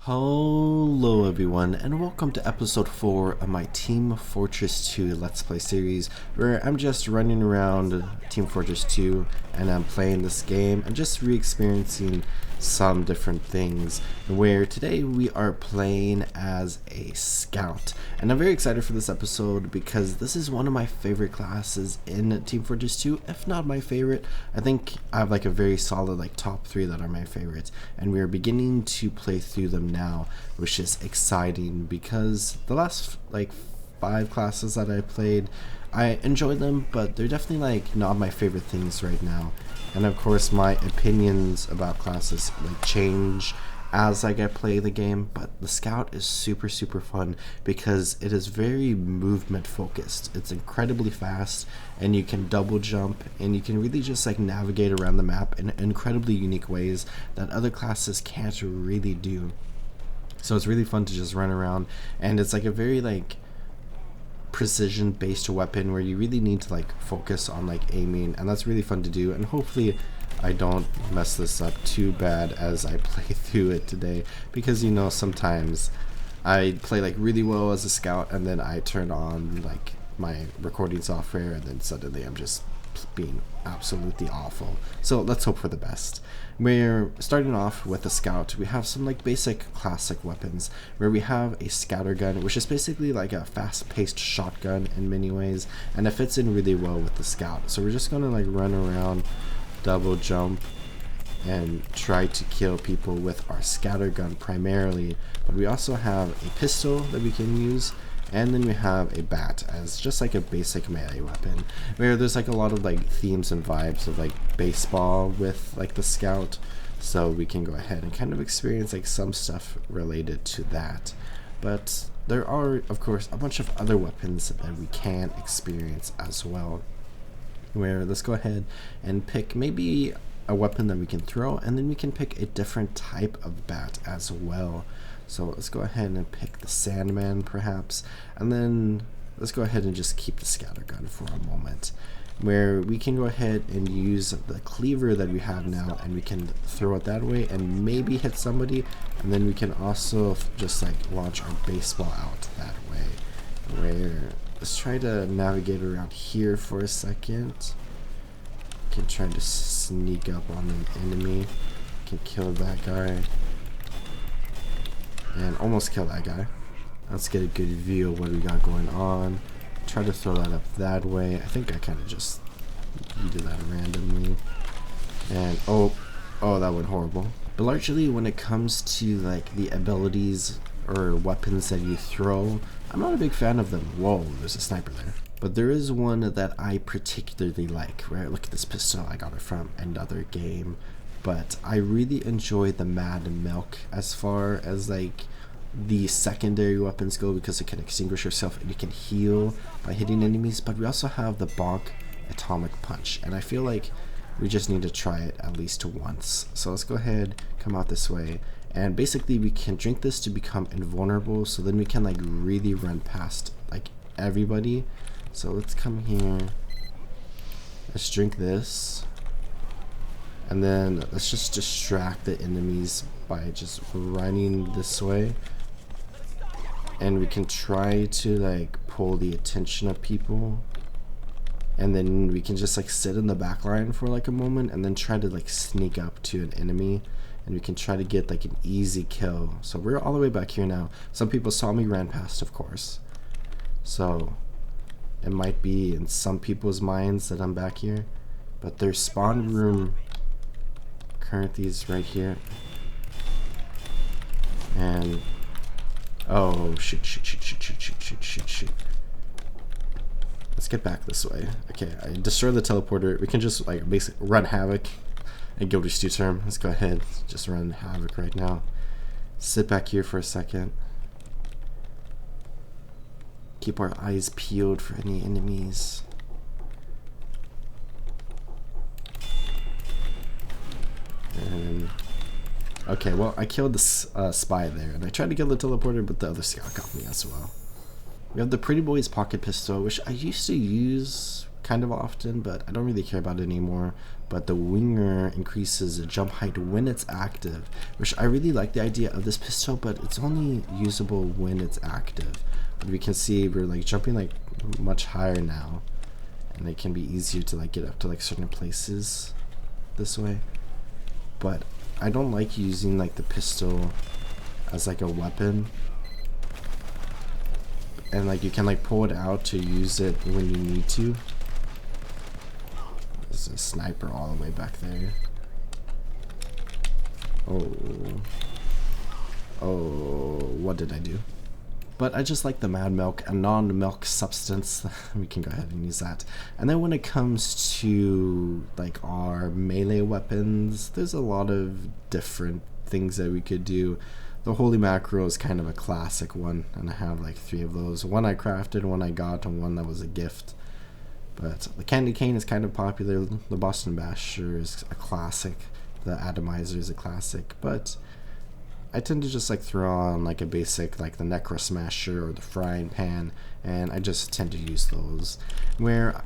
Hello everyone, and welcome to episode 4 of my Team Fortress 2 Let's Play series, where I'm just running around Team Fortress 2 and I'm playing this game and just re-experiencing some different things, where today we are playing as a scout. And I'm very excited for this episode because this is one of my favorite classes in Team Fortress 2, if not my favorite. I think I have like a very solid top 3 that are my favorites, and we are beginning to play through them now, which is exciting because the last 5 classes that I played, I enjoyed them, but they're definitely not my favorite things right now. And of course my opinions about classes change as I play the game, but the scout is super fun because it is very movement focused. It's incredibly fast, and you can double jump, and you can really just navigate around the map in incredibly unique ways that other classes can't really do. So it's really fun to just run around, and it's a very precision based weapon where you really need to focus on aiming, and that's really fun to do. And hopefully I don't mess this up too bad as I play through it today, because sometimes I play really well as a scout, and then I turn on my recording software, and then suddenly I'm just being absolutely awful. So let's hope for the best. We're starting off with a scout. We have some basic classic weapons, where we have a scatter gun, which is basically a fast-paced shotgun in many ways, and it fits in really well with the scout. So we're just gonna run around, double jump, and try to kill people with our scatter gun primarily. But we also have a pistol that we can use, and then we have a bat as just a basic melee weapon, where there's a lot of themes and vibes of baseball with the scout, so we can go ahead and kind of experience some stuff related to that. But there are of course a bunch of other weapons that we can experience as well, where let's go ahead and pick maybe a weapon that we can throw, and then we can pick a different type of bat as well. So let's go ahead and pick the Sandman perhaps, and then let's go ahead and just keep the scatter gun for a moment, where we can go ahead and use the cleaver that we have now, and we can throw it that way and maybe hit somebody, and then we can also just launch our baseball out that way. Where let's try to navigate around here for a second. Can try to sneak up on an enemy, can kill that guy, and almost kill that guy. Let's get a good view of what we got going on. Try to throw that up that way. I think I kind of just did that randomly, and oh that went horrible. But largely when it comes to the abilities or weapons that you throw, I'm not a big fan of them. Whoa, there's a sniper there. But there is one that I particularly like, right? Look at this pistol, I got it from another game. But I really enjoy the Mad Milk as far as the secondary weapons go, because it can extinguish yourself and you can heal by hitting enemies. But we also have the Bonk Atomic Punch, and I feel we just need to try it at least once. So let's go ahead, come out this way, and basically we can drink this to become invulnerable, so then we can really run past everybody. So let's come here, let's drink this, and then let's just distract the enemies by just running this way, and we can try to pull the attention of people, and then we can just sit in the back line for a moment, and then try to sneak up to an enemy, and we can try to get an easy kill. So we're all the way back here now. Some people saw me ran past, of course, so it might be in some people's minds that I'm back here, but their spawn room currently is right here. And oh shoot. Let's get back this way. Okay, I destroyed the teleporter. We can just basically run havoc and Guilty Stew term. Let's go ahead, just run havoc right now. Sit back here for a second. Keep our eyes peeled for any enemies. And okay, well, I killed the spy there, and I tried to kill the teleporter, but the other scout got me as well. We have the Pretty Boy's pocket pistol, which I used to use kind of often, but I don't really care about it anymore. But the winger increases the jump height when it's active, which I really like the idea of this pistol, but it's only usable when it's active. But we can see we're like jumping like much higher now, and it can be easier to like get up to like certain places this way. But I don't like using like the pistol as like a weapon, and like you can like pull it out to use it when you need to. There's a sniper all the way back there. Oh, what did I do? But I just like the Mad Milk, a non-milk substance. We can go ahead and use that. And then when it comes to like our melee weapons, there's a lot of different things that we could do. The Holy Macro is kind of a classic one, and I have like 3 of those. One I crafted, one I got, and one that was a gift. But the Candy Cane is kind of popular. The Boston Basher is a classic. The Atomizer is a classic. But I tend to just like throw on like a basic like the Necro Smasher or the Frying Pan, and I just tend to use those. Where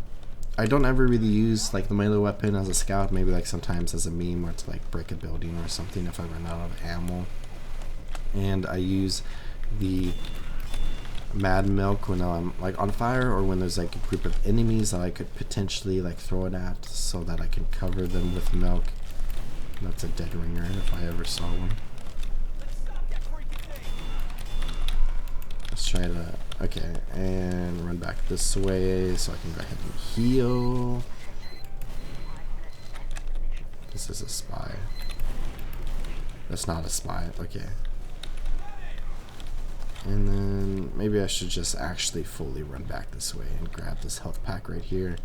I don't ever really use like the melee weapon as a scout, maybe like sometimes as a meme or to like break a building or something if I run out of ammo. And I use the Mad Milk when I'm like on fire, or when there's like a group of enemies that I could potentially like throw it at, so that I can cover them with milk. That's a dead ringer if I ever saw one. Let's try to, okay, and run back this way so I can go ahead and heal. This is a spy. That's not a spy, okay. And then maybe I should just actually fully run back this way and grab this health pack right here.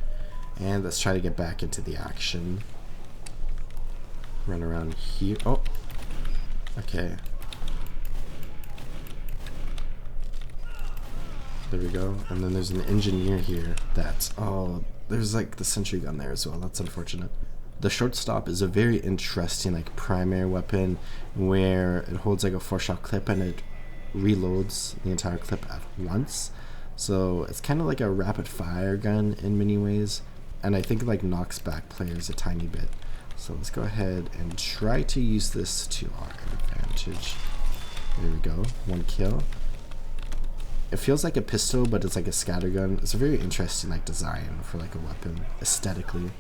And let's try to get back into the action. Run around here. Oh, okay. There we go. And then there's an engineer here that's, oh, there's like the sentry gun there as well. That's unfortunate. The shortstop is a very interesting like primary weapon, where it holds like a 4-shot clip and it reloads the entire clip at once. So it's kind of like a rapid fire gun in many ways, and I think it like knocks back players a tiny bit. So let's go ahead and try to use this to our advantage. There we go, 1 kill. It feels like a pistol, but it's like a scattergun. It's a very interesting like design for like a weapon aesthetically.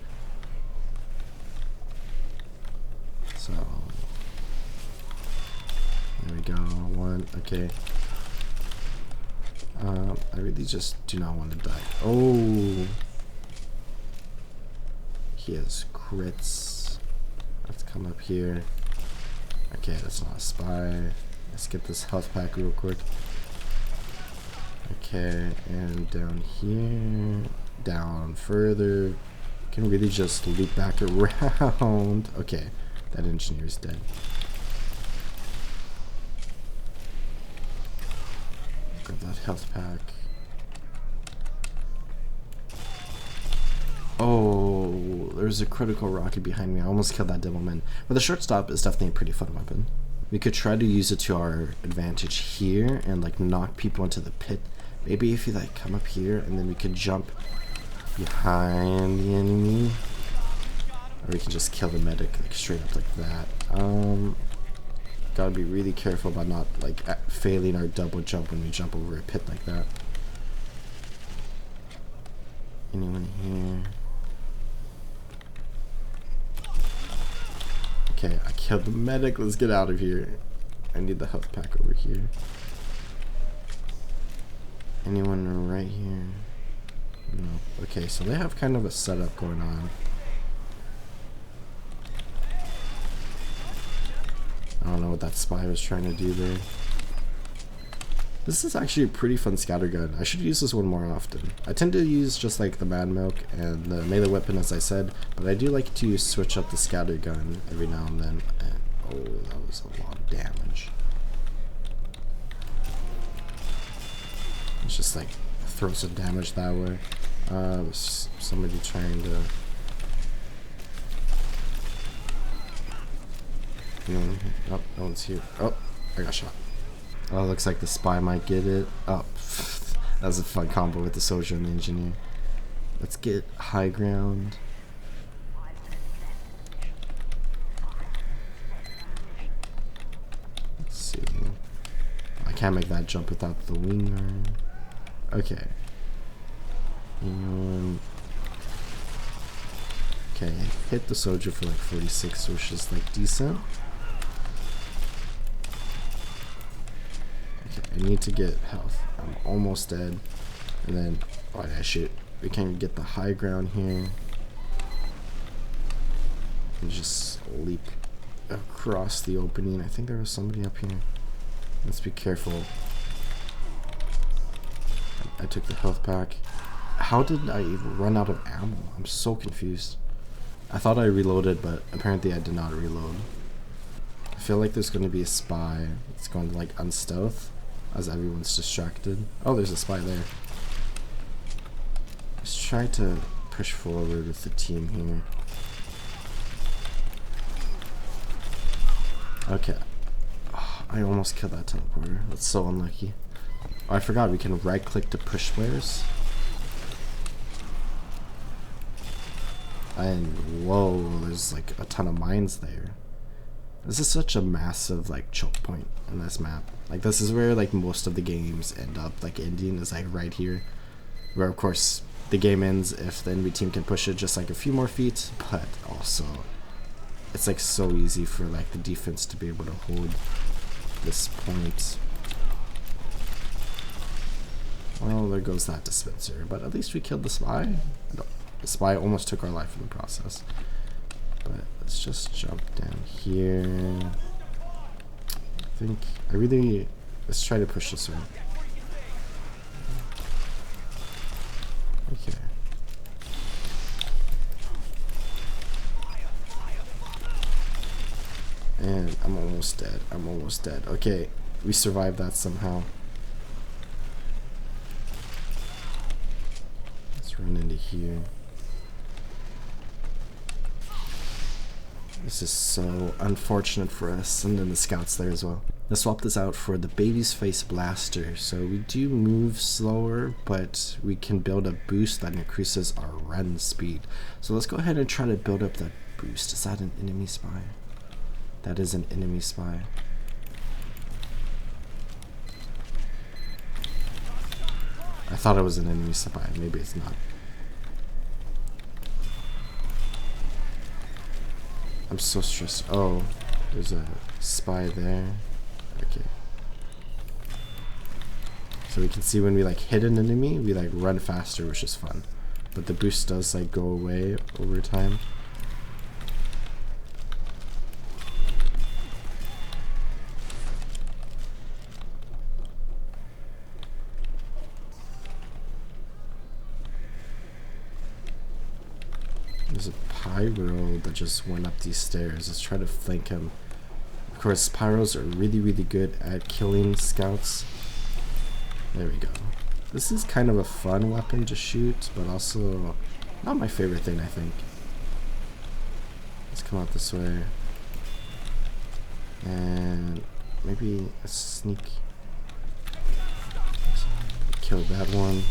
So there we go, 1, okay. I really just do not want to die. Oh, he has crits. Let's come up here. Okay, that's not a spy. Let's get this health pack real quick. Okay, and down here, down further. Can really just loop back around. Okay, that engineer's dead. Grab that health pack. Oh, there's a critical rocket behind me. I almost killed that devilman. But the shortstop is definitely a pretty fun weapon. We could try to use it to our advantage here and like knock people into the pit. Maybe if you like come up here and then we could jump behind the enemy, or we can just kill the medic like straight up like that. Gotta be really careful about not like failing our double jump when we jump over a pit like that. Anyone here? Okay, I killed the medic. Let's get out of here. I need the health pack over here. Anyone right here? No. Okay, so they have kind of a setup going on. I don't know what that spy was trying to do there. This is actually a pretty fun scattergun. I should use this one more often. I tend to use just like the Mad Milk and the melee weapon, as I said, but I do like to switch up the scattergun every now and then. And, oh, that was a lot of damage. Let's just like throw some damage that way. There's somebody trying to. Oh, no one's here. Oh, I got shot. Oh, looks like the spy might get it. Oh, that was a fun combo with the soldier and the engineer. Let's get high ground. Let's see. I can't make that jump without the winger. Okay. And okay, hit the soldier for like 46, which is like decent. Okay, I need to get health. I'm almost dead. And then, why did I shoot? We can get the high ground here. And just leap across the opening. I think there was somebody up here. Let's be careful. I took the health pack. How did I even run out of ammo? I'm so confused. I thought I reloaded, but apparently I did not reload. I feel like there's going to be a spy. It's going to like unstealth as everyone's distracted. Oh, there's a spy there. Let's try to push forward with the team here. Okay. Oh, I almost killed that teleporter. That's so unlucky. Oh, I forgot we can right click to push players. And whoa, there's like a ton of mines there. This is such a massive like choke point in this map. Like this is where like most of the games end up like ending, is like right here. Where of course the game ends if the enemy team can push it just like a few more feet, but also it's like so easy for like the defense to be able to hold this point. Well, there goes that dispenser, but at least we killed the spy. The spy almost took our life in the process. But let's just jump down here. I think let's try to push this way. Okay. And I'm almost dead. I'm almost dead. Okay, we survived that somehow. Let's run into here. This is so unfortunate for us, and then the scouts there as well. Let's swap this out for the baby's face blaster. So we do move slower, but we can build a boost that increases our run speed. So let's go ahead and try to build up that boost. Is that an enemy spy? That is an enemy spy. I thought it was an enemy spy. Maybe it's not. I'm so stressed. Oh, there's a spy there. Okay. So we can see when we like hit an enemy, we like run faster, which is fun. But the boost does like go away over time. There's a pyro that just went up these stairs. Let's try to flank him. Of course, pyros are really, really good at killing scouts. There we go. This is kind of a fun weapon to shoot, but also not my favorite thing, I think. Let's come out this way. And maybe a sneak. Killed that one.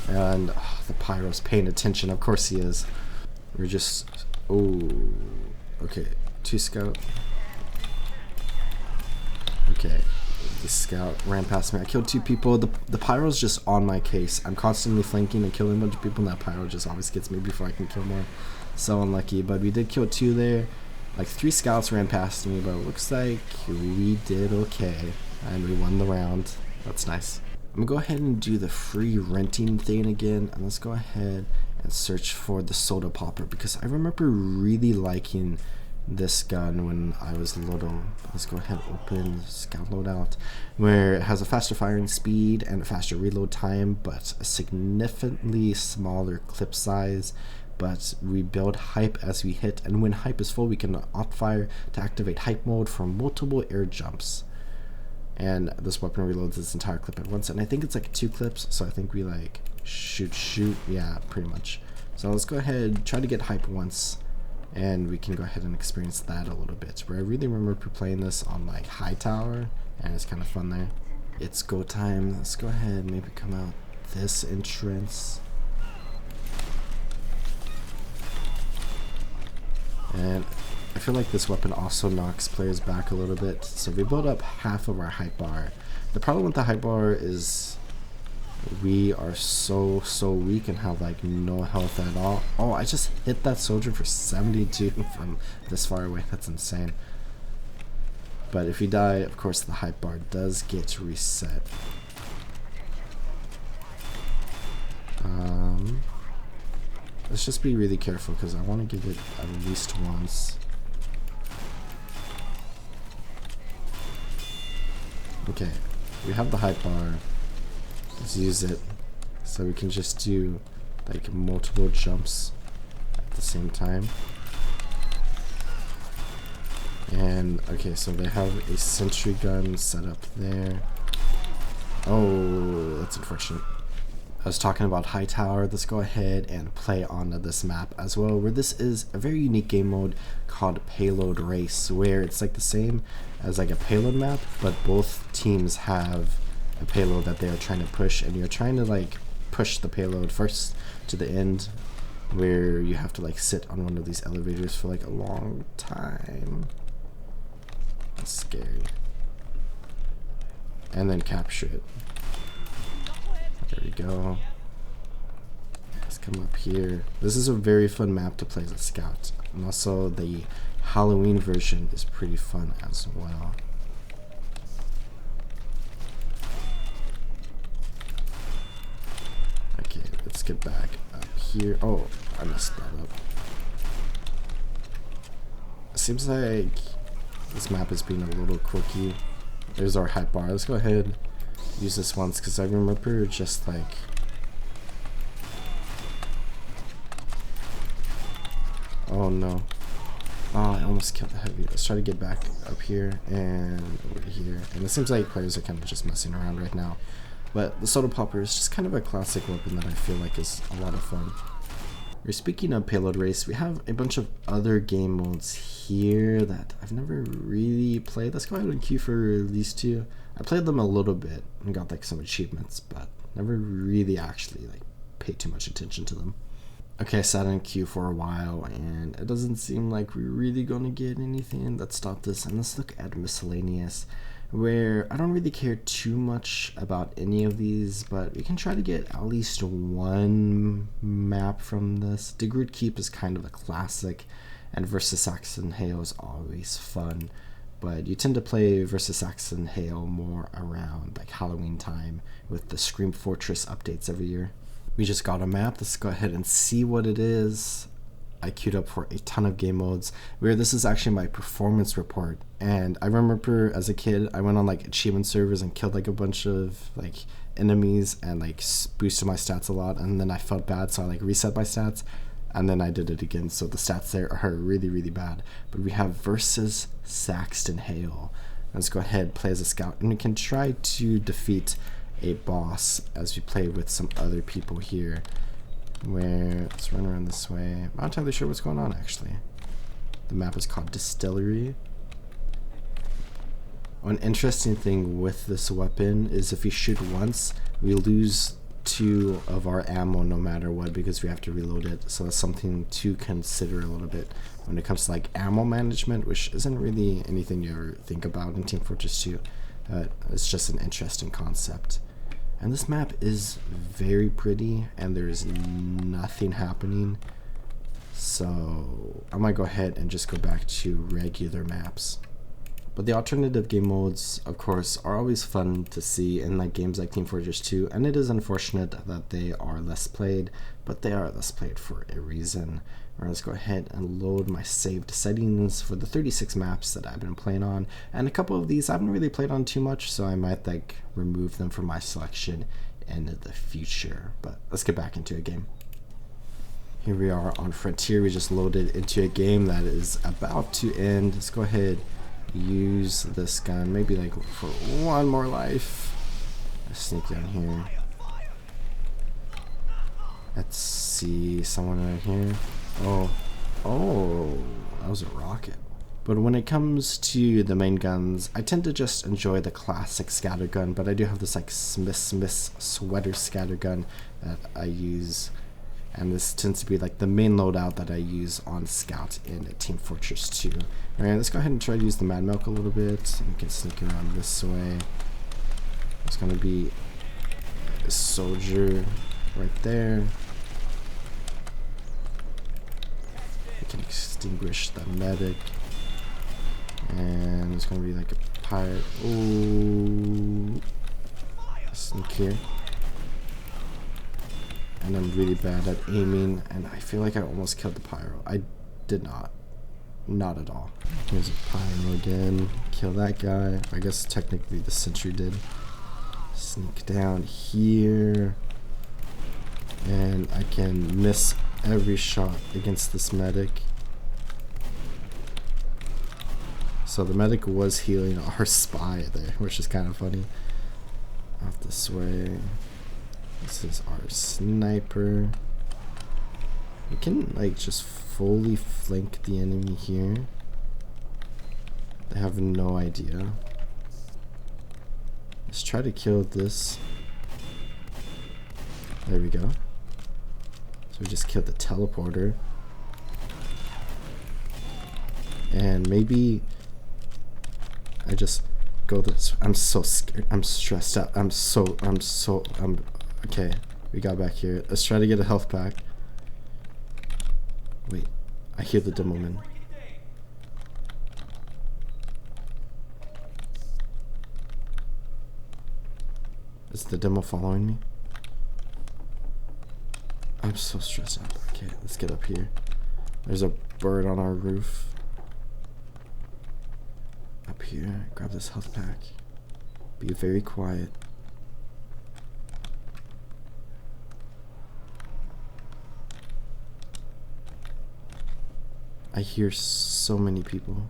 And oh, the pyro's paying attention. Of course he is. We're just, oh, okay, 2 scout. Okay, the scout ran past me. I killed 2 people. The pyro's just on my case. I'm constantly flanking and killing a bunch of people, and that pyro just always gets me before I can kill more. So unlucky, but we did kill 2 there. Like 3 scouts ran past me, but it looks like we did okay, and we won the round. That's nice. I'm gonna go ahead and do the free renting thing again, and let's go ahead and search for the soda popper, because I remember really liking this gun when I was little. Let's go ahead and open scout loadout, where it has a faster firing speed and a faster reload time, but a significantly smaller clip size. But we build hype as we hit, and when hype is full, we can opt fire to activate hype mode for multiple air jumps. And this weapon reloads its entire clip at once, and I think it's like 2 clips, so I think we like shoot, yeah, pretty much. So let's go ahead, try to get hype once, and we can go ahead and experience that a little bit. Where I really remember playing this on like high tower, and it's kind of fun there. It's go time. Let's go ahead, maybe come out this entrance. And I feel like this weapon also knocks players back a little bit. So we build up half of our height bar. The problem with the height bar is we are so weak and have like no health at all. Oh, I just hit that soldier for 72 from this far away. That's insane. But if you die, of course the height bar does get reset. Let's just be really careful because I want to get it at least once. Okay, we have the height bar. Let's use it so we can just do like multiple jumps at the same time. And okay, so they have a sentry gun set up there. Oh, that's unfortunate. I was talking about High Tower. Let's go ahead and play onto this map as well, where this is a very unique game mode called Payload Race, where it's like the same as like a payload map, but both teams have a payload that they are trying to push, and you're trying to like push the payload first to the end, where you have to like sit on one of these elevators for like a long time. That's scary. And then capture it. There we go. Let's come up here. This is a very fun map to play as a scout. And also the Halloween version is pretty fun as well. Okay, let's get back up here. Oh, I messed that up. It seems like this map is being a little quirky. There's our height bar. Let's go ahead use this once because I remember just like oh no. Oh, I almost killed the heavy. Let's try to get back up here and over here. And it seems like players are kind of just messing around right now. But the soda popper is just kind of a classic weapon that I feel like is a lot of fun. Speaking of Payload Race, we have a bunch of other game modes here that I've never really played. Let's go ahead and queue for these two. I played them a little bit and got like some achievements, but never really actually like paid too much attention to them. Okay, I sat in queue for a while and it doesn't seem like we're really gonna get anything. Let's stop this and let's look at miscellaneous, where I don't really care too much about any of these, but we can try to get at least one map from this. De Groot Keep is kind of a classic, and Versus Saxon Hail is always fun, but you tend to play Versus Saxon Hail more around like Halloween time with the Scream Fortress updates every year. We just got a map. Let's go ahead and see what it is. I queued up for a ton of game modes, where this is actually my performance report. And I remember as a kid, I went on like achievement servers and killed like a bunch of like enemies and like boosted my stats a lot, and then I felt bad, so I like reset my stats and then I did it again, so the stats there are really bad. But we have Versus Saxon Hail. Let's go ahead, play as a scout, and we can try to defeat a boss as we play with some other people here. Where let's run around this way. I'm not entirely sure what's going on actually. The map is called Distillery. One interesting thing with this weapon is if we shoot once, we lose 2 of our ammo no matter what, because we have to reload it. So that's something to consider a little bit when it comes to like ammo management, which isn't really anything you ever think about in Team Fortress 2. It's just an interesting concept. And this map is very pretty and there's nothing happening, so I might go ahead and just go back to regular maps. But the alternative game modes, of course, are always fun to see in like games like Team Fortress 2, and it is unfortunate that they are less played, but they are less played for a reason. Alright, let's go ahead and load my saved settings for the 36 maps that I've been playing on, and a couple of these I haven't really played on too much, so I might like remove them from my selection in the future. But let's get back into a game. Here we are on Frontier. We just loaded into a game that is about to end. Let's go ahead, use this gun, maybe like for one more life. Let's sneak down here. Let's see, someone right here. Oh, that was a rocket. But when it comes to the main guns, I tend to just enjoy the classic scattergun, but I do have this like Smith sweater scattergun that I use. And this tends to be like the main loadout that I use on Scout in Team Fortress 2. Alright, let's go ahead and try to use the Mad Milk a little bit. We can sneak around this way. It's going to be a soldier right there. We can extinguish the medic. And it's going to be like a pirate. Ooh. Sneak here. And I'm really bad at aiming, and I feel like I almost killed the pyro. I did not. Not at all. Here's a pyro again. Kill that guy. I guess technically the sentry did. Sneak down here. And I can miss every shot against this medic. So the medic was healing our spy there, which is kind of funny. Out this way. This is our sniper. We can like just fully flank the enemy here. They have no idea. Let's try to kill this. There we go. So we just killed the teleporter. And maybe I just go this. I'm so scared. I'm stressed out. Okay, we got back here. Let's try to get a health pack. Wait, I hear the demo man. Is the demo following me? I'm so stressed out. Okay, let's get up here. There's a bird on our roof. Up here, grab this health pack. Be very quiet. I hear so many people.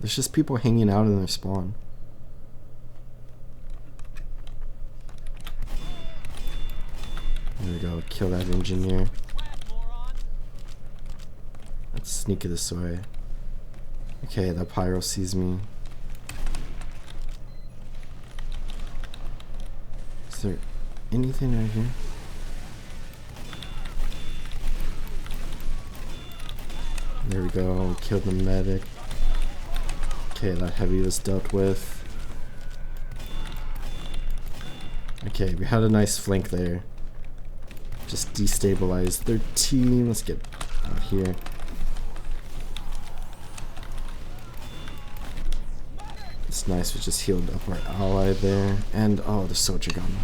There's just people hanging out in their spawn. There we go, kill that engineer. Let's sneak this way. Okay, that pyro sees me. Is there anything right here? There we go, killed the medic. Okay, that heavy was dealt with. Okay, we had a nice flank there. Just destabilized their team. Let's get out here. It's nice, we just healed up our ally there. And oh, the soldier got me.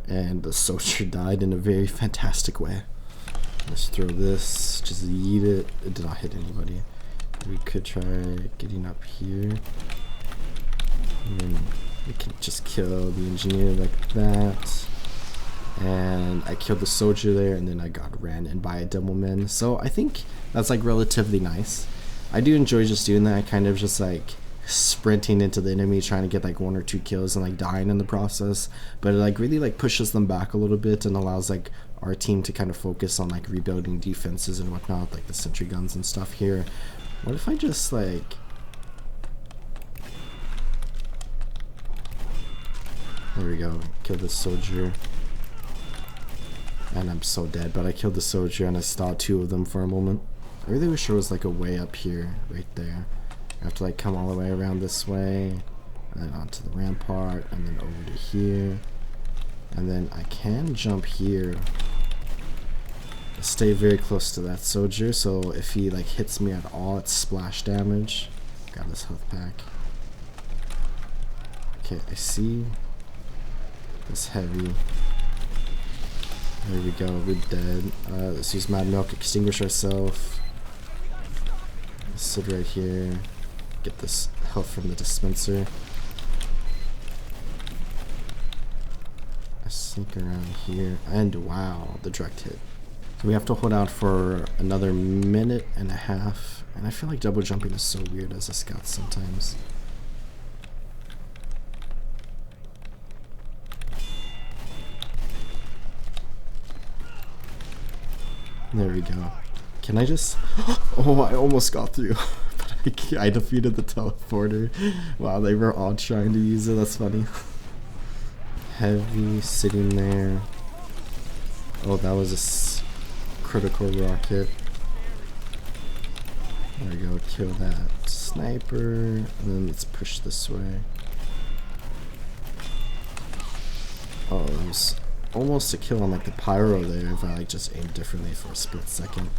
And the soldier died in a very fantastic way. Let's throw this, just yeet it. It did not hit anybody. We could try getting up here. And then we can just kill the engineer like that. And I killed the soldier there, and then I got ran in by a devilman. So I think that's like relatively nice. I do enjoy just doing that, kind of just like sprinting into the enemy, trying to get like 1 or 2 kills and like dying in the process. But it like really like pushes them back a little bit and allows like our team to kind of focus on like rebuilding defenses and whatnot, like the sentry guns and stuff here. What if I just like... There we go, kill the soldier. And I'm so dead, but I killed the soldier and I saw 2 of them for a moment. I really wish there was like a way up here, right there. I have to like come all the way around this way, and then onto the rampart, and then over to here. And then I can jump here. Stay very close to that soldier, so if he like hits me at all, it's splash damage. Got this health pack. Okay, I see this heavy. There we go, we're dead. Let's use Mad Milk, extinguish ourselves. Sit right here. Get this health from the dispenser. I sneak around here, and wow, the direct hit. So we have to hold out for another 1.5 minutes, and I feel like double jumping is so weird as a scout sometimes. There we go. Can I just... Oh, I almost got through. But I defeated the teleporter while they were all trying to use it. That's funny. Heavy sitting there. Oh, that was a critical rocket. There we go, kill that sniper, and then let's push this way. Oh, that was almost a kill on like the pyro there if I like just aimed differently for a split second.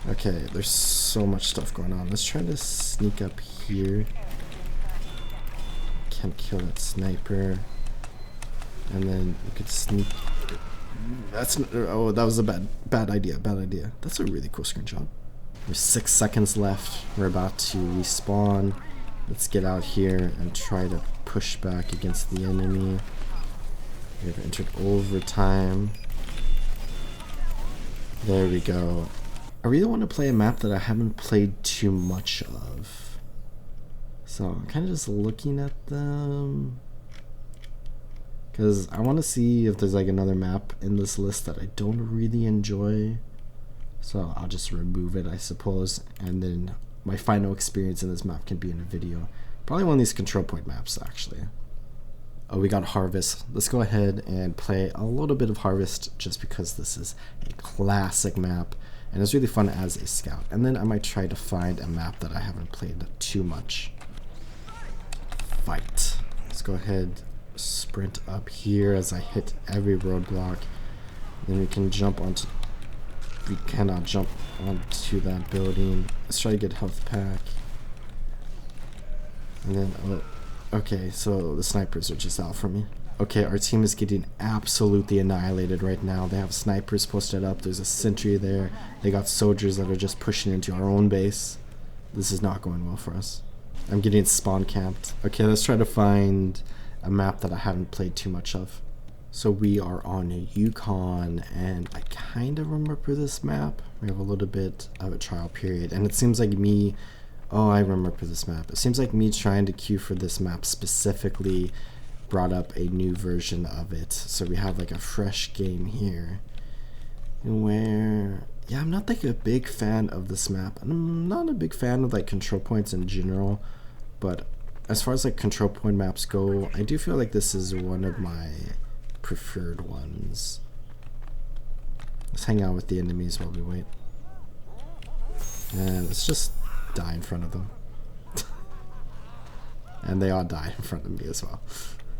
Okay, there's so much stuff going on. Let's try to sneak up here. Can't kill that sniper. And then we could sneak. That's oh, that was a bad idea. Bad idea. That's a really cool screenshot. There's 6 seconds left. We're about to respawn. Let's get out here and try to push back against the enemy. We have entered overtime. There we go. I really want to play a map that I haven't played too much of. So I'm kind of just looking at them. Because I want to see if there's like another map in this list that I don't really enjoy. So I'll just remove it, I suppose. And then my final experience in this map can be in a video. Probably one of these control point maps, actually. Oh, we got Harvest. Let's go ahead and play a little bit of Harvest just because this is a classic map. And it's really fun as a scout. And then I might try to find a map that I haven't played too much. Fight. Let's go ahead, sprint up here as I hit every roadblock. Then we can jump onto... We cannot jump onto that building. Let's try to get health pack. And then... Oh, okay, so the snipers are just out for me. Okay, our team is getting absolutely annihilated right now. They have snipers posted up. There's a sentry there. They got soldiers that are just pushing into our own base. This is not going well for us. I'm getting spawn camped. Okay, let's try to find a map that I haven't played too much of. So we are on Yukon, and I kind of remember this map. We have a little bit of a trial period, and it seems like me... Oh, I remember this map. It seems like me trying to queue for this map specifically brought up a new version of it. So we have like a fresh game here where, yeah, I'm not like a big fan of this map. I'm not a big fan of like control points in general, but as far as like control point maps go, I do feel like this is one of my preferred ones. Let's hang out with the enemies while we wait. And let's just die in front of them. And they all die in front of me as well.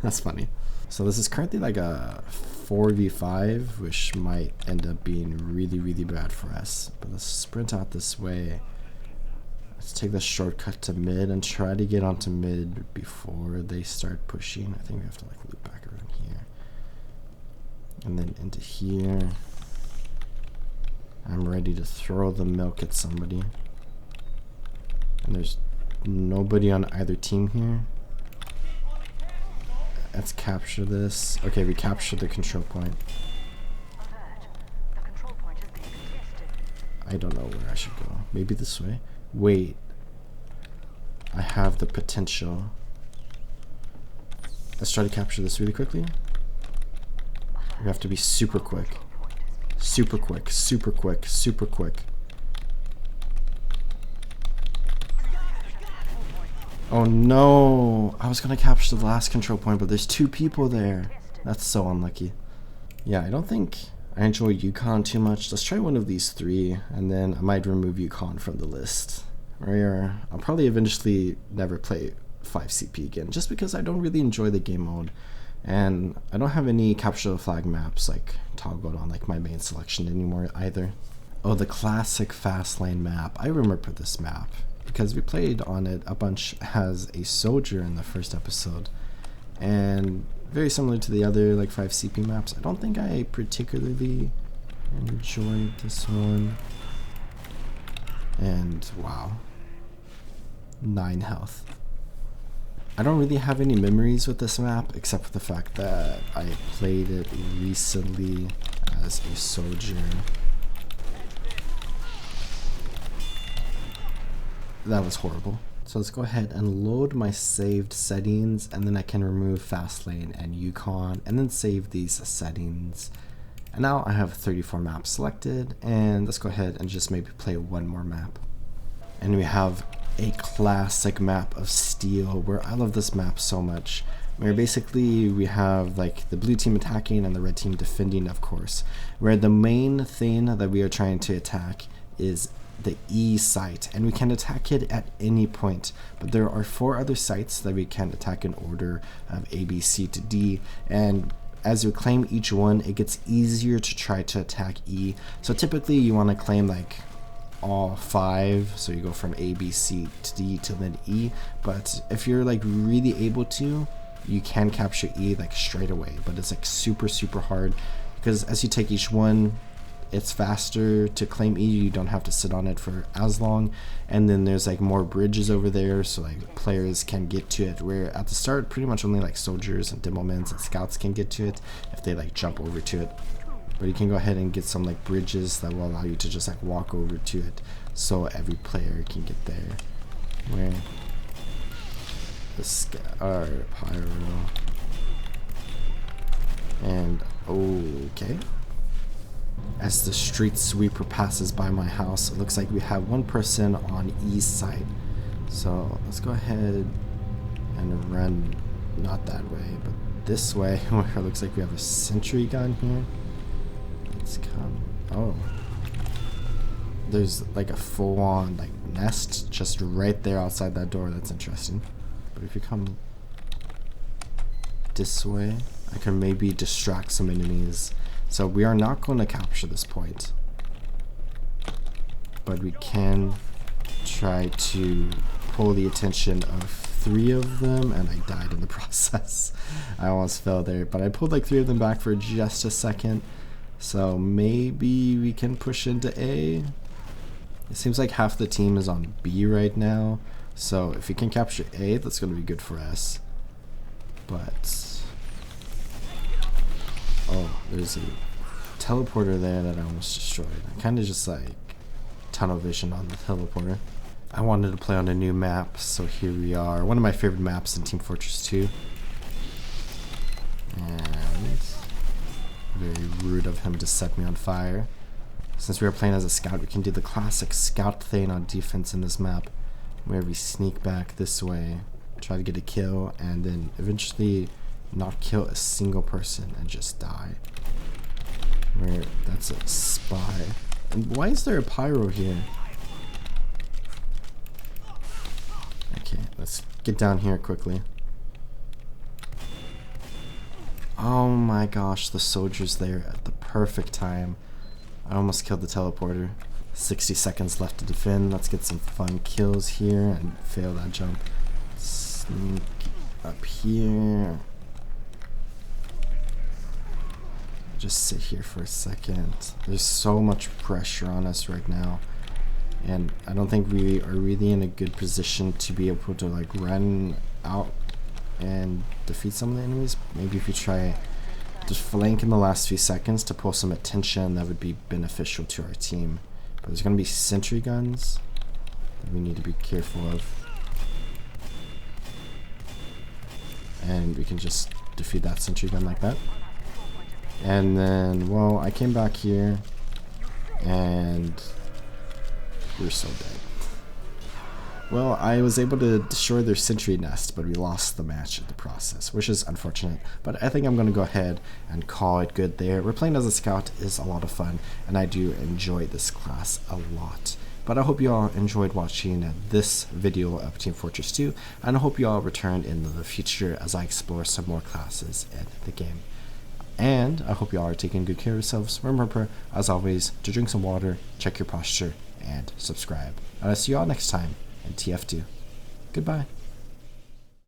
That's funny. So this is currently like a 4v5, which might end up being really, really bad for us. But let's sprint out this way. Let's take the shortcut to mid and try to get onto mid before they start pushing. I think we have to like loop back around here. And then into here. I'm ready to throw the milk at somebody. And there's nobody on either team here. Let's capture this. Okay, we captured the control point. I don't know where I should go. Maybe this way? Wait. I have the potential. Let's try to capture this really quickly. We have to be super quick. Super quick, super quick, super quick. Oh no! I was gonna capture the last control point, but there's 2 people there. That's so unlucky. Yeah, I don't think I enjoy Yukon too much. Let's try one of these 3, and then I might remove Yukon from the list. Or I'll probably eventually never play 5CP again, just because I don't really enjoy the game mode. And I don't have any capture the flag maps like toggled on like my main selection anymore either. Oh, the classic fast lane map. I remember this map because we played on it a bunch as a soldier in the first episode. And very similar to the other like 5CP maps, I don't think I particularly enjoyed this one. And wow, 9 health. I don't really have any memories with this map except for the fact that I played it recently as a soldier. That was horrible. So let's go ahead and load my saved settings, and then I can remove fast lane and Yukon and then save these settings. And now I have 34 maps selected, and let's go ahead and just maybe play one more map. And we have a classic map of steel, where I love this map so much, where basically we have like the blue team attacking and the red team defending, of course, where the main thing that we are trying to attack is the E site, and we can attack it at any point, but there are 4 other sites that we can attack in order of A, B, C to D, and as you claim each one, it gets easier to try to attack E. So typically you want to claim like all 5, so you go from A, B, C to D to then E, but if you're like really able to, you can capture E like straight away, but it's like super hard, because as you take each one, it's faster to claim E, you don't have to sit on it for as long, and then there's like more bridges over there, so like players can get to it, where at the start pretty much only like soldiers and demomens and scouts can get to it if they like jump over to it. But you can go ahead and get some like bridges that will allow you to just like walk over to it, so every player can get there. Where the scar pyro and okay. As the street sweeper passes by my house, it looks like we have 1 person on east side. So let's go ahead and run not that way, but this way, where it looks like we have a sentry gun here. Let's come. Oh, there's like a full-on like nest just right there outside that door. That's interesting. But if you come this way, I can maybe distract some enemies. So we are not going to capture this point, but we can try to pull the attention of 3 of them, and I died in the process. I almost fell there, but I pulled like 3 of them back for just a second. So maybe we can push into A. It seems like half the team is on B right now, so if we can capture A, that's going to be good for us. But oh, there's a teleporter there that I almost destroyed. I kind of just like tunnel vision on the teleporter. I wanted to play on a new map, so here we are. One of my favorite maps in Team Fortress 2. And very rude of him to set me on fire. Since we are playing as a scout, we can do the classic scout thing on defense in this map, where we sneak back this way, try to get a kill, and then eventually not kill a single person and just die. Where that's a spy. And why is there a pyro here? Okay, let's get down here quickly. Oh my gosh, the soldier's there at the perfect time. I almost killed the teleporter. 60 seconds left to defend. Let's get some fun kills here and fail that jump. Sneak up here. Just sit here for a second. There's so much pressure on us right now, and I don't think we are really in a good position to be able to like run out and defeat some of the enemies. Maybe if we try just flank in the last few seconds to pull some attention, that would be beneficial to our team. But there's going to be sentry guns that we need to be careful of, and we can just defeat that sentry gun like that. And then, well, I came back here and we're so dead. Well, I was able to destroy their sentry nest, but we lost the match in the process, which is unfortunate. But I think I'm going to go ahead and call it good there. We're playing as a scout is a lot of fun, and I do enjoy this class a lot. But I hope you all enjoyed watching this video of Team Fortress 2, and I hope you all return in the future as I explore some more classes in the game. And I hope you all are taking good care of yourselves. Remember, as always, to drink some water, check your posture, and subscribe. And I'll see you all next time in TF2. Goodbye.